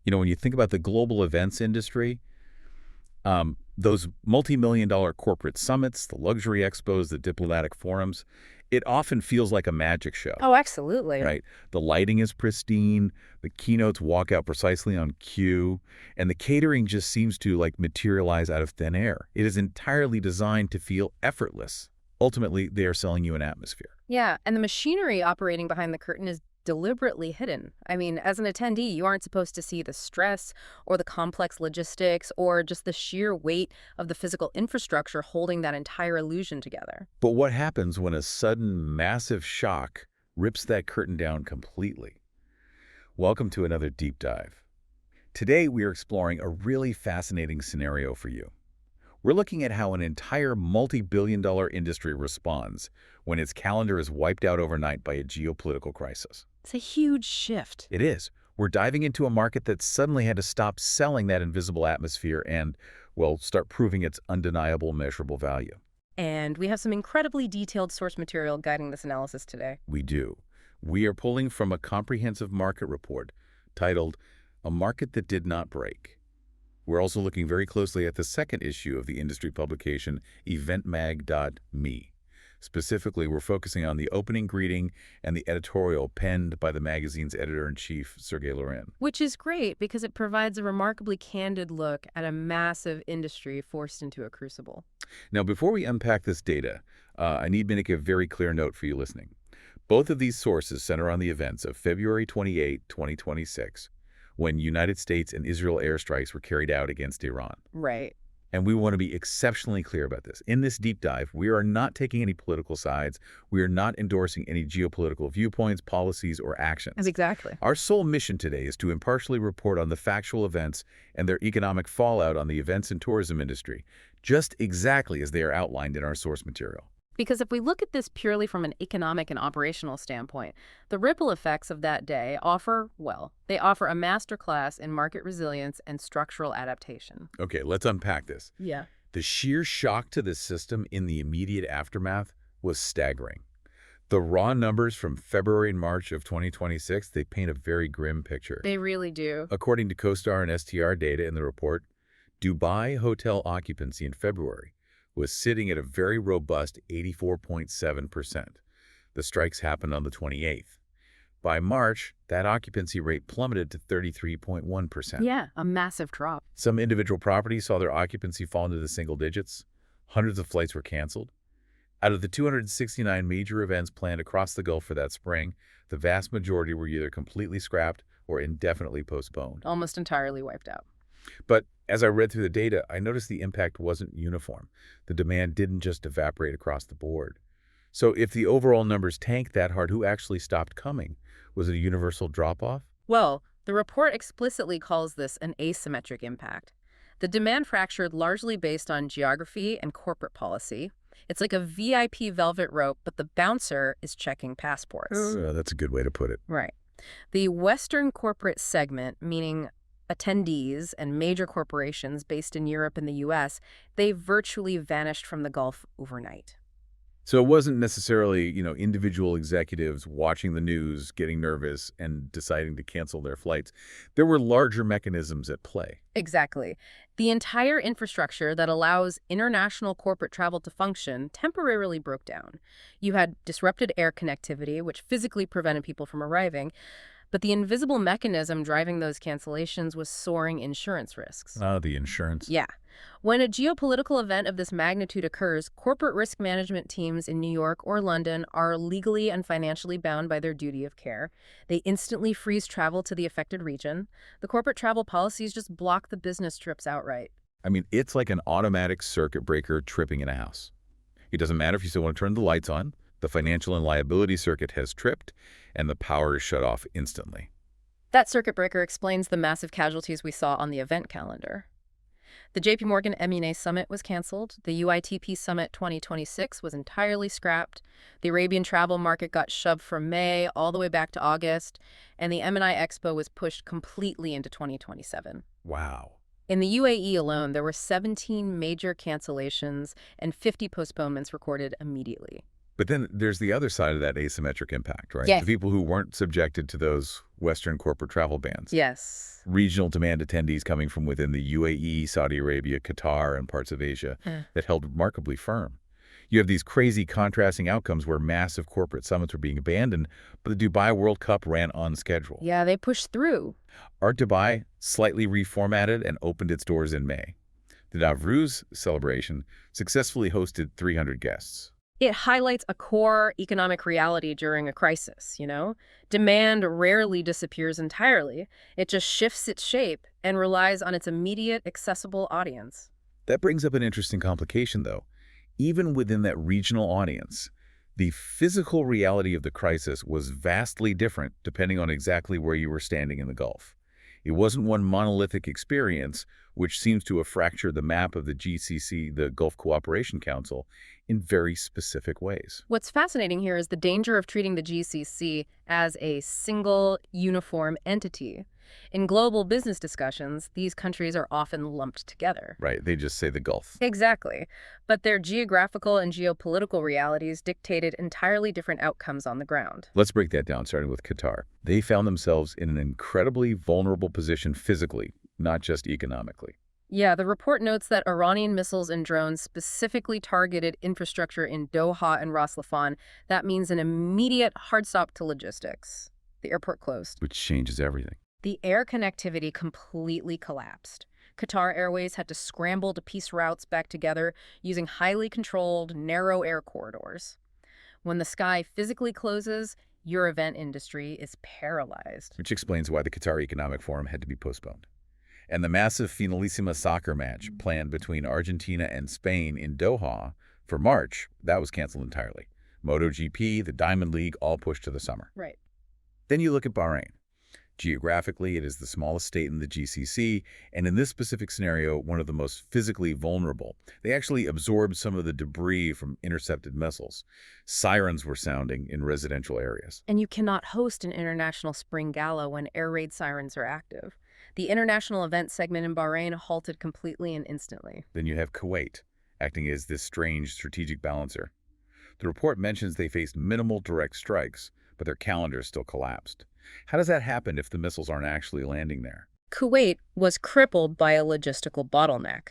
When you think about the global events industry, those multi-million-dollar corporate summits, the luxury expos, the diplomatic forums, it often feels like a magic show, Oh, absolutely. right? The lighting is pristine, the keynotes walk out precisely on cue, and the catering just seems to, materialize out of thin air. It is entirely designed to feel effortless. Ultimately, they are selling you an atmosphere. Yeah, and the machinery operating behind the curtain is deliberately hidden. I mean, as an attendee, you aren't supposed to see the stress or the complex logistics or just the sheer weight of the physical infrastructure holding that entire illusion together. But what happens when a sudden, massive shock rips that curtain down completely? Welcome to another deep dive. Today, we are exploring a really fascinating scenario for you. We're looking at how an entire multi-billion-dollar industry responds when its calendar is wiped out overnight by a geopolitical crisis. It's a huge shift. It is. We're diving into a market that suddenly had to stop selling that invisible atmosphere and, well, start proving its undeniable, measurable value. And we have some incredibly detailed source material guiding this analysis today. We do. We are pulling from a comprehensive market report titled A Market That Did Not Break. We're also looking very closely at the second issue of the industry publication, eventmag.me. Specifically, we're focusing on the opening greeting and the editorial penned by the magazine's editor-in-chief, Sergey Larin. Which is great because it provides a remarkably candid look at a massive industry forced into a crucible. Now, before we unpack this data, I need to make a very clear note for you listening. Both of these sources center on the events of February 28, 2026, when United States and Israel airstrikes were carried out against Iran. Right. And we want to be exceptionally clear about this. In this deep dive, we are not taking any political sides. We are not endorsing any geopolitical viewpoints, policies, or actions. Exactly. Our sole mission today is to impartially report on the factual events and their economic fallout on the events and tourism industry, just exactly as they are outlined in our source material. Because if we look at this purely from an economic and operational standpoint, the ripple effects of that day they offer a masterclass in market resilience and structural adaptation. Okay, let's unpack this. Yeah. The sheer shock to the system in the immediate aftermath was staggering. The raw numbers from February and March of 2026, they paint a very grim picture. They really do. According to CoStar and STR data in the report, Dubai hotel occupancy in February was sitting at a very robust 84.7%. The strikes happened on the 28th. By March, that occupancy rate plummeted to 33.1%. Yeah, a massive drop. Some individual properties saw their occupancy fall into the single digits. Hundreds of flights were canceled. Out of the 269 major events planned across the Gulf for that spring, the vast majority were either completely scrapped or indefinitely postponed. Almost entirely wiped out. But as I read through the data, I noticed the impact wasn't uniform. The demand didn't just evaporate across the board. So if the overall numbers tanked that hard, who actually stopped coming? Was it a universal drop-off? Well, the report explicitly calls this an asymmetric impact. The demand fractured largely based on geography and corporate policy. It's like a VIP velvet rope, but the bouncer is checking passports. That's a good way to put it. Right. The Western corporate segment, meaning attendees and major corporations based in Europe and the US, they virtually vanished from the Gulf overnight. So it wasn't necessarily, individual executives watching the news, getting nervous, and deciding to cancel their flights. There were larger mechanisms at play. Exactly. The entire infrastructure that allows international corporate travel to function temporarily broke down. You had disrupted air connectivity, which physically prevented people from arriving, but the invisible mechanism driving those cancellations was soaring insurance risks. The insurance. Yeah. When a geopolitical event of this magnitude occurs, corporate risk management teams in New York or London are legally and financially bound by their duty of care. They instantly freeze travel to the affected region. The corporate travel policies just block the business trips outright. I mean, it's like an automatic circuit breaker tripping in a house. It doesn't matter if you still want to turn the lights on. The financial and liability circuit has tripped, and the power is shut off instantly. That circuit breaker explains the massive casualties we saw on the event calendar. The JP Morgan M&A Summit was canceled. The UITP Summit 2026 was entirely scrapped. The Arabian travel market got shoved from May all the way back to August. And the M&I Expo was pushed completely into 2027. Wow. In the UAE alone, there were 17 major cancellations and 50 postponements recorded immediately. But then there's the other side of that asymmetric impact, right? Yes. The people who weren't subjected to those Western corporate travel bans. Yes. Regional demand attendees coming from within the UAE, Saudi Arabia, Qatar, and parts of Asia that held remarkably firm. You have these crazy contrasting outcomes where massive corporate summits were being abandoned, but the Dubai World Cup ran on schedule. Yeah, they pushed through. Art Dubai slightly reformatted and opened its doors in May. The Nowruz celebration successfully hosted 300 guests. It highlights a core economic reality during a crisis, Demand rarely disappears entirely. It just shifts its shape and relies on its immediate, accessible audience. That brings up an interesting complication, though. Even within that regional audience, the physical reality of the crisis was vastly different depending on exactly where you were standing in the Gulf. It wasn't one monolithic experience, which seems to have fractured the map of the GCC, the Gulf Cooperation Council, in very specific ways. What's fascinating here is the danger of treating the GCC as a single, uniform entity. In global business discussions, these countries are often lumped together. Right, they just say the Gulf. Exactly. But their geographical and geopolitical realities dictated entirely different outcomes on the ground. Let's break that down, starting with Qatar. They found themselves in an incredibly vulnerable position physically, not just economically. Yeah, the report notes that Iranian missiles and drones specifically targeted infrastructure in Doha and Ras Laffan. That means an immediate hard stop to logistics. The airport closed. Which changes everything. The air connectivity completely collapsed. Qatar Airways had to scramble to piece routes back together using highly controlled, narrow air corridors. When the sky physically closes, your event industry is paralyzed. Which explains why the Qatar Economic Forum had to be postponed. And the massive Finalissima soccer match planned between Argentina and Spain in Doha for March, that was canceled entirely. MotoGP, the Diamond League, all pushed to the summer. Right. Then you look at Bahrain. Geographically, it is the smallest state in the GCC, and in this specific scenario, one of the most physically vulnerable. They actually absorbed some of the debris from intercepted missiles. Sirens were sounding in residential areas. And you cannot host an international spring gala when air raid sirens are active. The international event segment in Bahrain halted completely and instantly. Then you have Kuwait, acting as this strange strategic balancer. The report mentions they faced minimal direct strikes, but their calendars still collapsed. How does that happen if the missiles aren't actually landing there? Kuwait was crippled by a logistical bottleneck.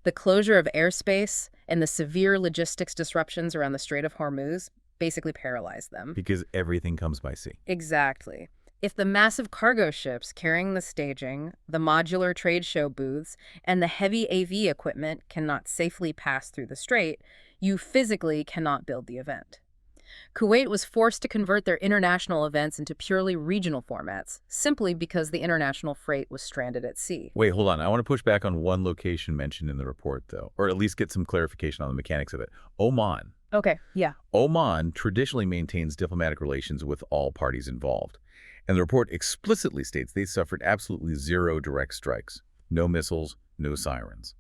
The closure of airspace and the severe logistics disruptions around the Strait of Hormuz basically paralyzed them. Because everything comes by sea. Exactly. If the massive cargo ships carrying the staging, the modular trade show booths, and the heavy AV equipment cannot safely pass through the strait, you physically cannot build the event. Kuwait was forced to convert their international events into purely regional formats, simply because the international freight was stranded at sea. Wait, hold on. I want to push back on one location mentioned in the report, though, or at least get some clarification on the mechanics of it. Oman. Okay, yeah. Oman traditionally maintains diplomatic relations with all parties involved. And the report explicitly states they suffered absolutely zero direct strikes. No missiles, no sirens.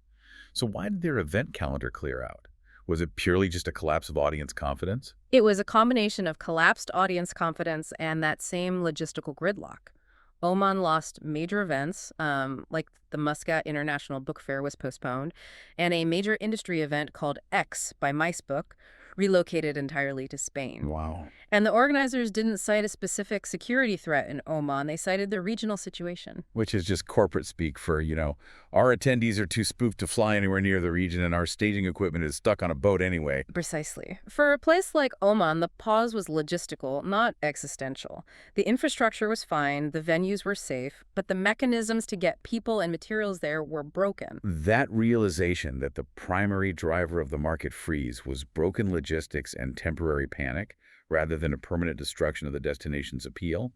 So why did their event calendar clear out? Was it purely just a collapse of audience confidence? It was a combination of collapsed audience confidence and that same logistical gridlock. Oman lost major events, like the Muscat International Book Fair was postponed, and a major industry event called X by Mice Book relocated entirely to Spain. Wow. And the organizers didn't cite a specific security threat in Oman. They cited the regional situation. Which is just corporate speak for, our attendees are too spooked to fly anywhere near the region and our staging equipment is stuck on a boat anyway. Precisely. For a place like Oman, the pause was logistical, not existential. The infrastructure was fine, the venues were safe, but the mechanisms to get people and materials there were broken. That realization that the primary driver of the market freeze was broken logistics and temporary panic, rather than a permanent destruction of the destination's appeal,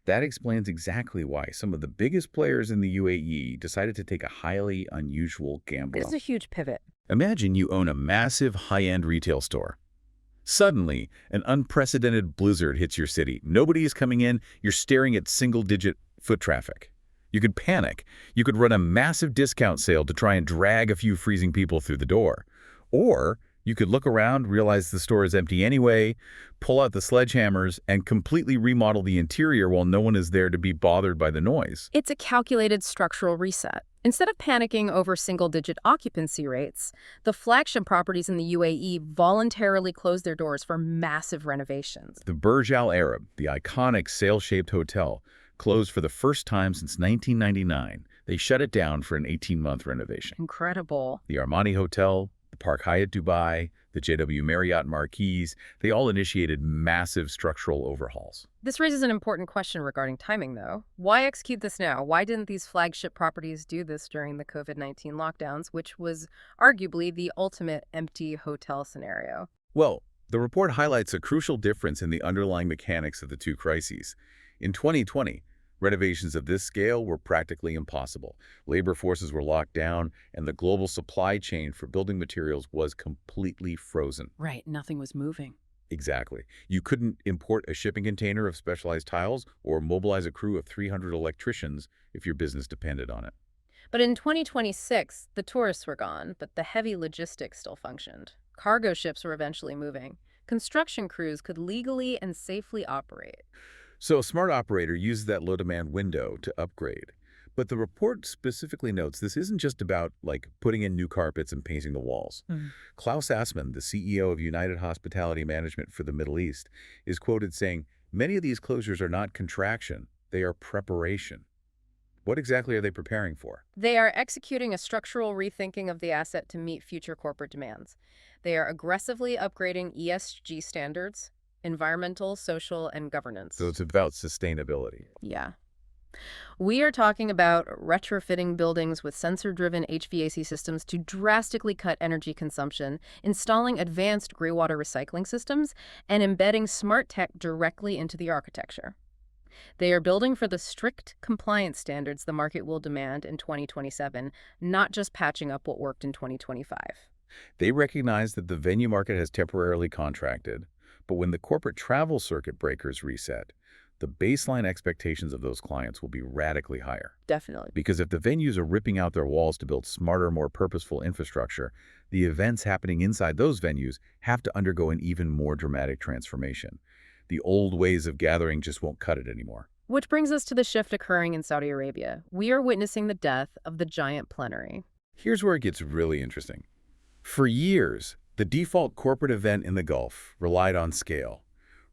that explains exactly why some of the biggest players in the UAE decided to take a highly unusual gamble. It's a huge pivot. Imagine you own a massive high-end retail store. Suddenly, an unprecedented blizzard hits your city. Nobody is coming in. You're staring at single-digit foot traffic. You could panic. You could run a massive discount sale to try and drag a few freezing people through the door. Or you could look around, realize the store is empty anyway, pull out the sledgehammers, and completely remodel the interior while no one is there to be bothered by the noise. It's a calculated structural reset. Instead of panicking over single-digit occupancy rates, the flagship properties in the UAE voluntarily closed their doors for massive renovations. The Burj Al Arab, the iconic sail-shaped hotel, closed for the first time since 1999. They shut it down for an 18-month renovation. Incredible. The Armani Hotel, the Park Hyatt Dubai, the JW Marriott Marquise, they all initiated massive structural overhauls. This raises an important question regarding timing, though. Why execute this now? Why didn't these flagship properties do this during the COVID-19 lockdowns, which was arguably the ultimate empty hotel scenario? Well, the report highlights a crucial difference in the underlying mechanics of the two crises. In 2020, renovations of this scale were practically impossible. Labor forces were locked down, and the global supply chain for building materials was completely frozen. Right, nothing was moving. Exactly. You couldn't import a shipping container of specialized tiles or mobilize a crew of 300 electricians if your business depended on it. But in 2026, the tourists were gone, but the heavy logistics still functioned. Cargo ships were eventually moving. Construction crews could legally and safely operate. So a smart operator uses that low-demand window to upgrade. But the report specifically notes this isn't just about, putting in new carpets and painting the walls. Klaus Assmann, the CEO of United Hospitality Management for the Middle East, is quoted saying, "Many of these closures are not contraction, they are preparation." What exactly are they preparing for? They are executing a structural rethinking of the asset to meet future corporate demands. They are aggressively upgrading ESG standards, environmental, social, and governance. So it's about sustainability. Yeah. We are talking about retrofitting buildings with sensor-driven HVAC systems to drastically cut energy consumption, installing advanced greywater recycling systems, and embedding smart tech directly into the architecture. They are building for the strict compliance standards the market will demand in 2027, not just patching up what worked in 2025. They recognize that the venue market has temporarily contracted, but when the corporate travel circuit breakers reset, the baseline expectations of those clients will be radically higher. Definitely. Because if the venues are ripping out their walls to build smarter, more purposeful infrastructure, the events happening inside those venues have to undergo an even more dramatic transformation. The old ways of gathering just won't cut it anymore. Which brings us to the shift occurring in Saudi Arabia. We are witnessing the death of the giant plenary. Here's where it gets really interesting. For years, the default corporate event in the Gulf relied on scale.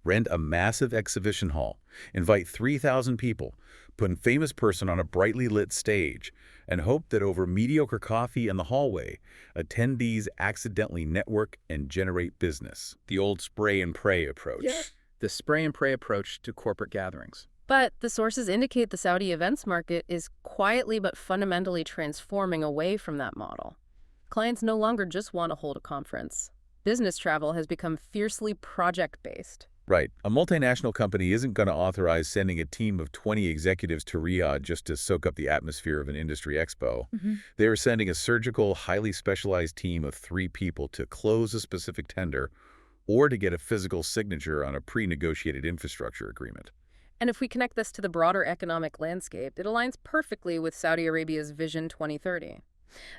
Rent a massive exhibition hall, invite 3,000 people, put a famous person on a brightly lit stage, and hope that over mediocre coffee in the hallway, attendees accidentally network and generate business. The old spray and pray approach. Yeah. The spray and pray approach to corporate gatherings. But the sources indicate the Saudi events market is quietly but fundamentally transforming away from that model. Clients no longer just want to hold a conference. Business travel has become fiercely project-based. Right. A multinational company isn't going to authorize sending a team of 20 executives to Riyadh just to soak up the atmosphere of an industry expo. They are sending a surgical, highly specialized team of 3 people to close a specific tender or to get a physical signature on a pre-negotiated infrastructure agreement. And if we connect this to the broader economic landscape, it aligns perfectly with Saudi Arabia's Vision 2030.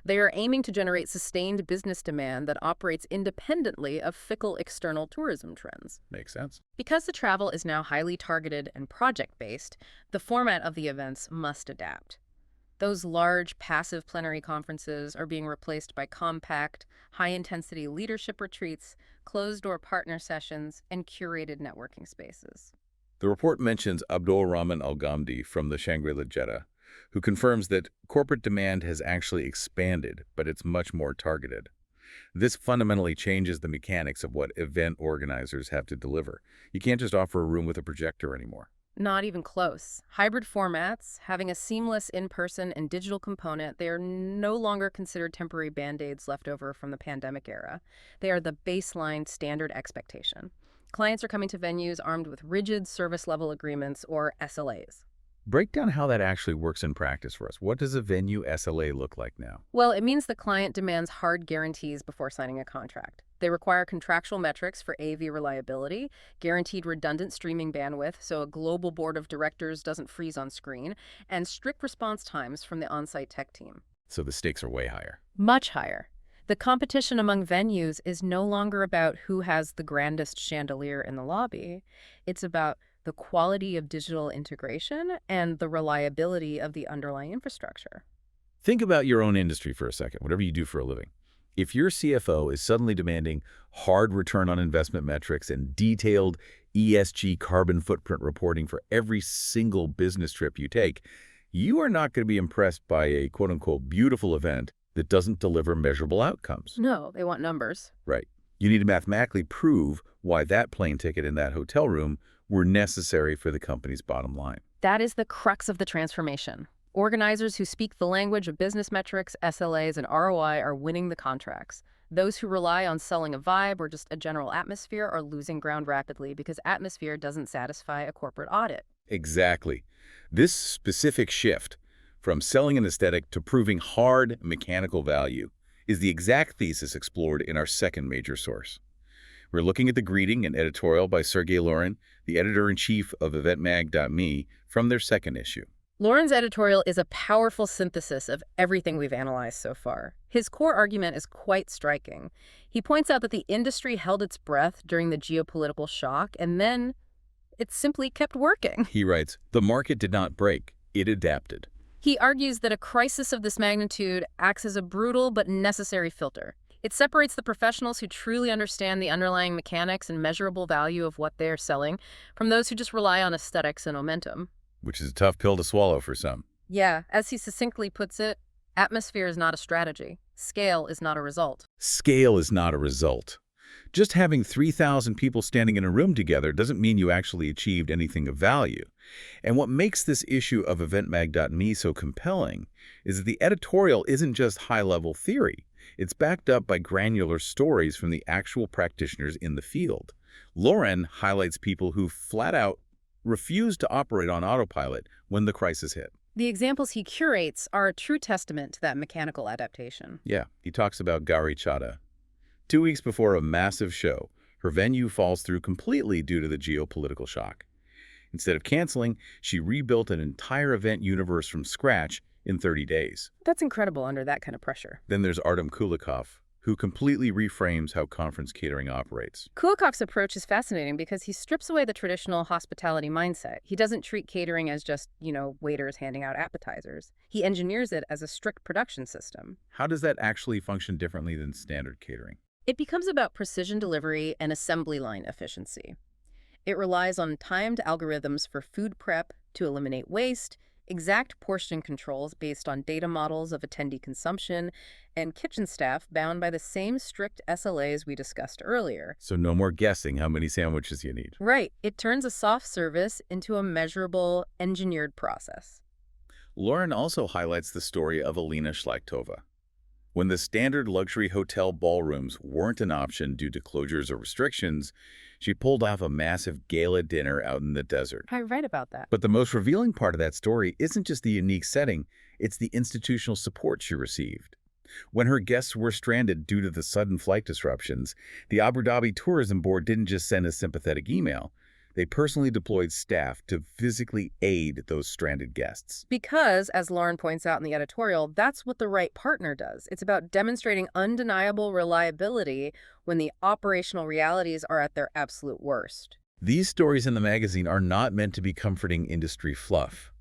They are aiming to generate sustained business demand that operates independently of fickle external tourism trends. Makes sense. Because the travel is now highly targeted and project-based, the format of the events must adapt. Those large, passive plenary conferences are being replaced by compact, high-intensity leadership retreats, closed-door partner sessions, and curated networking spaces. The report mentions Abdul Rahman Al-Ghamdi from the Shangri-La Jeddah, who confirms that corporate demand has actually expanded, but it's much more targeted. This fundamentally changes the mechanics of what event organizers have to deliver. You can't just offer a room with a projector anymore. Not even close. Hybrid formats, having a seamless in-person and digital component, they are no longer considered temporary band-aids left over from the pandemic era. They are the baseline standard expectation. Clients are coming to venues armed with rigid service-level agreements, or SLAs. Break down how that actually works in practice for us. What does a venue SLA look like now? Well, it means the client demands hard guarantees before signing a contract. They require contractual metrics for AV reliability, guaranteed redundant streaming bandwidth so a global board of directors doesn't freeze on screen, and strict response times from the on-site tech team. So the stakes are way higher. Much higher. The competition among venues is no longer about who has the grandest chandelier in the lobby. It's about the quality of digital integration and the reliability of the underlying infrastructure. Think about your own industry for a second, whatever you do for a living. If your CFO is suddenly demanding hard return on investment metrics and detailed ESG carbon footprint reporting for every single business trip you take, you are not going to be impressed by a quote-unquote beautiful event that doesn't deliver measurable outcomes. No, they want numbers. Right. You need to mathematically prove why that plane ticket in that hotel room were necessary for the company's bottom line. That is the crux of the transformation. Organizers who speak the language of business metrics, SLAs, and ROI are winning the contracts. Those who rely on selling a vibe or just a general atmosphere are losing ground rapidly because atmosphere doesn't satisfy a corporate audit. Exactly. This specific shift from selling an aesthetic to proving hard mechanical value is the exact thesis explored in our second major source. We're looking at the greeting and editorial by Sergey Larin, the editor-in-chief of eventmag.me, from their second issue. Larin's editorial is a powerful synthesis of everything we've analyzed so far. His core argument is quite striking. He points out that the industry held its breath during the geopolitical shock, and then it simply kept working. He writes, "The market did not break, it adapted." He argues that a crisis of this magnitude acts as a brutal but necessary filter. It separates the professionals who truly understand the underlying mechanics and measurable value of what they're selling from those who just rely on aesthetics and momentum. Which is a tough pill to swallow for some. Yeah, as he succinctly puts it, atmosphere is not a strategy. Scale is not a result. Scale is not a result. Just having 3,000 people standing in a room together doesn't mean you actually achieved anything of value. And what makes this issue of eventmag.me so compelling is that the editorial isn't just high-level theory. It's backed up by granular stories from the actual practitioners in the field. Larin highlights people who flat out refused to operate on autopilot when the crisis hit. The examples he curates are a true testament to that mechanical adaptation. Yeah, he talks about Gary Chadha. 2 weeks before a massive show, her venue falls through completely due to the geopolitical shock. Instead of canceling, she rebuilt an entire event universe from scratch in 30 days. That's incredible under that kind of pressure. Then there's Artem Kulikov, who completely reframes how conference catering operates. Kulikov's approach is fascinating because he strips away the traditional hospitality mindset. He doesn't treat catering as just, waiters handing out appetizers. He engineers it as a strict production system. How does that actually function differently than standard catering? It becomes about precision delivery and assembly line efficiency. It relies on timed algorithms for food prep to eliminate waste, exact portion controls based on data models of attendee consumption, and kitchen staff bound by the same strict SLAs we discussed earlier. So no more guessing how many sandwiches you need. Right. It turns a soft service into a measurable, engineered process. Larin also highlights the story of Alina Shlaktova. When the standard luxury hotel ballrooms weren't an option due to closures or restrictions, she pulled off a massive gala dinner out in the desert. I read about that. But the most revealing part of that story isn't just the unique setting, it's the institutional support she received. When her guests were stranded due to the sudden flight disruptions, the Abu Dhabi Tourism Board didn't just send a sympathetic email. They personally deployed staff to physically aid those stranded guests. Because, as Larin points out in the editorial, that's what the right partner does. It's about demonstrating undeniable reliability when the operational realities are at their absolute worst. These stories in the magazine are not meant to be comforting industry fluff.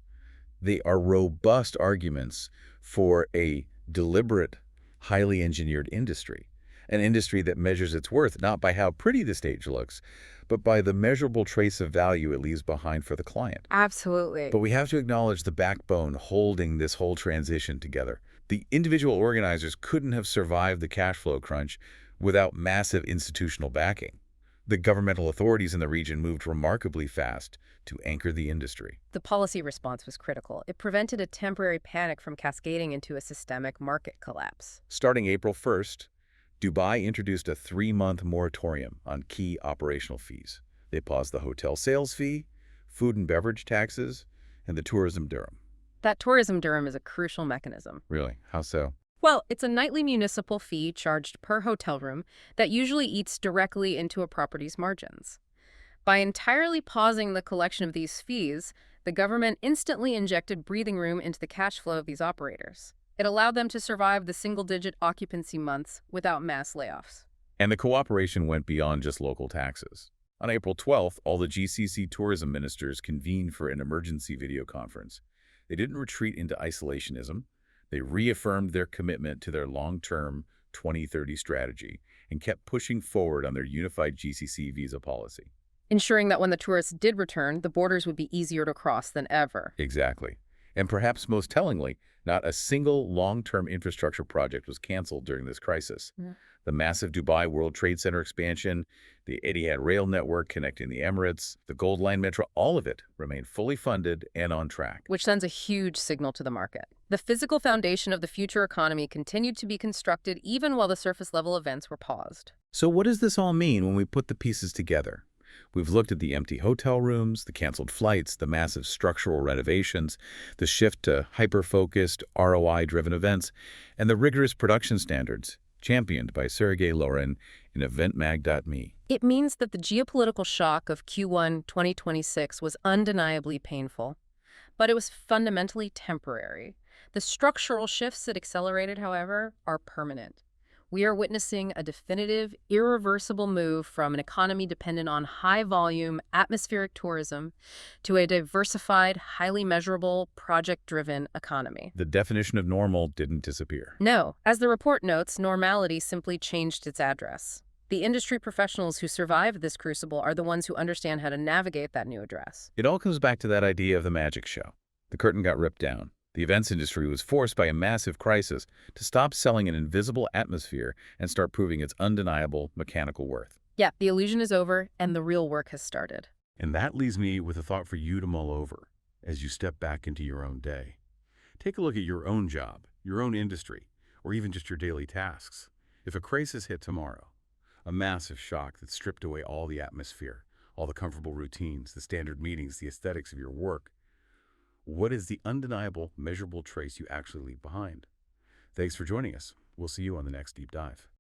They are robust arguments for a deliberate, highly engineered industry. An industry that measures its worth not by how pretty the stage looks, but by the measurable trace of value it leaves behind for the client. Absolutely. But we have to acknowledge the backbone holding this whole transition together. The individual organizers couldn't have survived the cash flow crunch without massive institutional backing. The governmental authorities in the region moved remarkably fast to anchor the industry. The policy response was critical. It prevented a temporary panic from cascading into a systemic market collapse. Starting April 1st, Dubai introduced a 3-month moratorium on key operational fees. They paused the hotel sales fee, food and beverage taxes, and the tourism dirham. That tourism dirham is a crucial mechanism. Really? How so? Well, it's a nightly municipal fee charged per hotel room that usually eats directly into a property's margins. By entirely pausing the collection of these fees, the government instantly injected breathing room into the cash flow of these operators. It allowed them to survive the single-digit occupancy months without mass layoffs. And the cooperation went beyond just local taxes. On April 12th, all the GCC tourism ministers convened for an emergency video conference. They didn't retreat into isolationism. They reaffirmed their commitment to their long-term 2030 strategy and kept pushing forward on their unified GCC visa policy. ensuring that when the tourists did return, the borders would be easier to cross than ever. Exactly. And perhaps most tellingly, not a single long-term infrastructure project was canceled during this crisis. Yeah. The massive Dubai World Trade Center expansion, the Etihad rail network connecting the Emirates, the Gold Line Metro, all of it remained fully funded and on track. Which sends a huge signal to the market. The physical foundation of the future economy continued to be constructed even while the surface-level events were paused. So what does this all mean when we put the pieces together? We've looked at the empty hotel rooms, the canceled flights, the massive structural renovations, the shift to hyper-focused, ROI-driven events, and the rigorous production standards championed by Sergey Larin in eventmag.me. It means that the geopolitical shock of Q1 2026 was undeniably painful, but it was fundamentally temporary. The structural shifts it accelerated, however, are permanent. We are witnessing a definitive, irreversible move from an economy dependent on high-volume, atmospheric tourism to a diversified, highly measurable, project-driven economy. The definition of normal didn't disappear. No, as the report notes, normality simply changed its address. The industry professionals who survived this crucible are the ones who understand how to navigate that new address. It all comes back to that idea of the magic show. The curtain got ripped down. The events industry was forced by a massive crisis to stop selling an invisible atmosphere and start proving its undeniable mechanical worth. Yeah, the illusion is over, and the real work has started. And that leaves me with a thought for you to mull over as you step back into your own day. Take a look at your own job, your own industry, or even just your daily tasks. If a crisis hit tomorrow, a massive shock that stripped away all the atmosphere, all the comfortable routines, the standard meetings, the aesthetics of your work, what is the undeniable, measurable trace you actually leave behind? Thanks for joining us. We'll see you on the next Deep Dive.